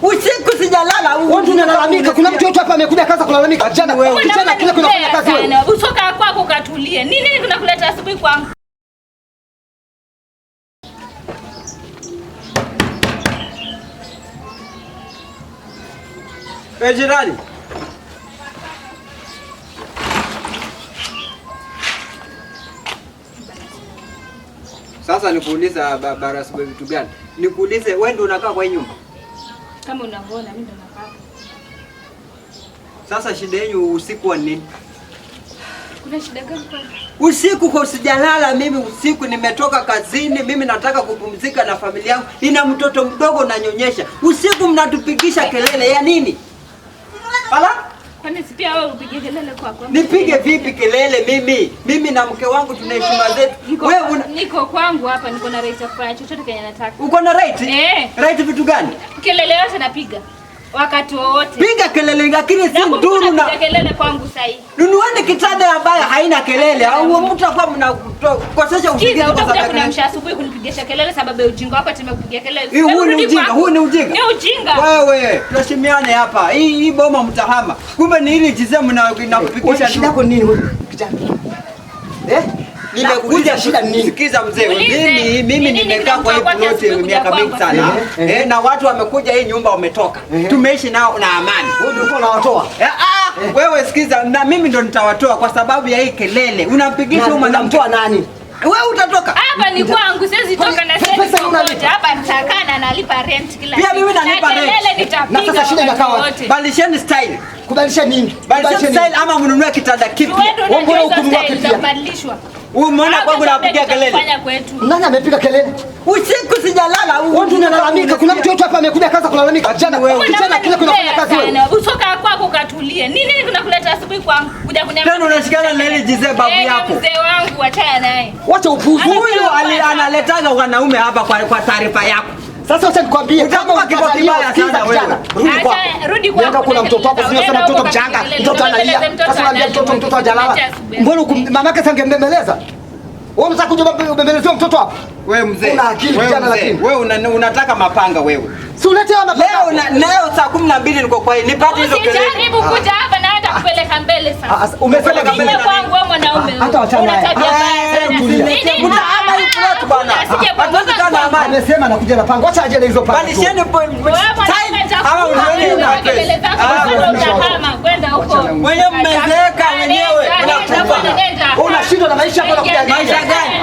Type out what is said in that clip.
Usiku sijalala. Wewe unalalamika. Kuna mtu yote hapa amekuja kaza kulalamika. Kijana wewe, kijana kile kunafanya kazi wewe. Usoka kwako katulie. Nini tunakuleta asubuhi kwangu? Jirani. Sasa nikuuliza barabara sababu vitu gani? Nikuulize wewe ndio unakaa kwa nyumba? Kama unavyoona mimi ndo nakaa. Sasa shida yenu usiku wa nini? Kuna shida gani kwa? Usiku kwa sijalala mimi usiku nimetoka kazini, mimi nataka kupumzika na familia yangu. Nina mtoto mdogo nanyonyesha. Usiku mnatupigisha kelele ya nini? Ala? Kwani si pia wewe upige kelele kwako? Nipige vipi kelele mimi? Mimi na mke wangu tunaheshima zetu. Wewe niko kwangu hapa, niko na right ya kufanya chochote kenye nataka. Uko na right? Right vitu gani? Kelele yote napiga. Wakati wote. Piga kelele lakini si nduru na kelele kwangu sasa hivi. Nunueni kitanda ambayo haina kelele au mtu akwa mnakosesha usingizi kwa sababu kuna msha asubuhi kunipigisha kelele sababu ya ujinga wako tumekupigia kelele. Huu ni ujinga, huu ni ujinga. Ni ujinga. Wewe, tuheshimiane hapa. Hii boma mtahama. Kumbe ni ili jize mnakupigisha. Shida yako nini wewe? Kijana. Nimekuja shida nini? Sikiza mzee, mimi nimekaa kwa hii ploti miaka mingi sana. Na watu wamekuja hii nyumba wametoka. Tumeishi nao na amani. Wewe ndio unawatoa. Wewe sikiza, na mimi ndo nitawatoa kwa sababu ya hii kelele. Unampigisha huyu mwanamtoa nani? Wewe utatoka. Hapa ni kwangu, siwezi toka na sisi wote. Hapa nitakaa na nalipa rent kila siku. Pia mimi nalipa rent. Na sasa shida inakaa wapi? Balisheni style. Kubadilisha nini? Balisheni style ama mnunue kitanda kipya. Wewe mbona ukununua kipya? Kubadilishwa. Umeona kwangu napiga kelele. Nani amepiga kelele? Usiku sijalala. Wewe unalalamika. Kuna mtu yote hapa amekuja kaza kulalamika. Kijana wewe, kijana kile kunafanya kazi wewe. Usoka kwako katulie. Nini tunakuleta asubuhi kwangu? Kuja kuniambia. Tena unashikana na ile jize babu yako. Mzee wangu achana naye. Wacha upuzi. Huyu analetaga wanaume hapa kwa taarifa yako. Sasa wacha nikwambie kama ukiwa kibaya sana wewe. Rudi kwako. Nenda kuna mtoto wako sio sana mtoto mchanga. Mtoto analia. Sasa naambia mtoto hajalala. Mbona mamake sangembembeleza? Wewe unataka kuja ubembelezea mtoto wako? Wewe mzee. Una akili kijana lakini. Wewe unataka mapanga wewe. Si uletea mapanga. Leo saa 12 niko kwa hii. Nipate hizo kelele. Usijaribu kuja hapa na hata kupeleka mbele sasa. Umepeleka mbele kwangu wewe mwanaume. Hata wachana naye. Mtaama hii plot bwana. Hatuwezekana amani. Amesema anakuja na panga. Wacha aje na hizo panga. Balisheni ama ulioni una kelele zako utahama kwenda huko. Mwenye mmezeeka wenyewe. Unashindwa na maisha hapa na maisha gani?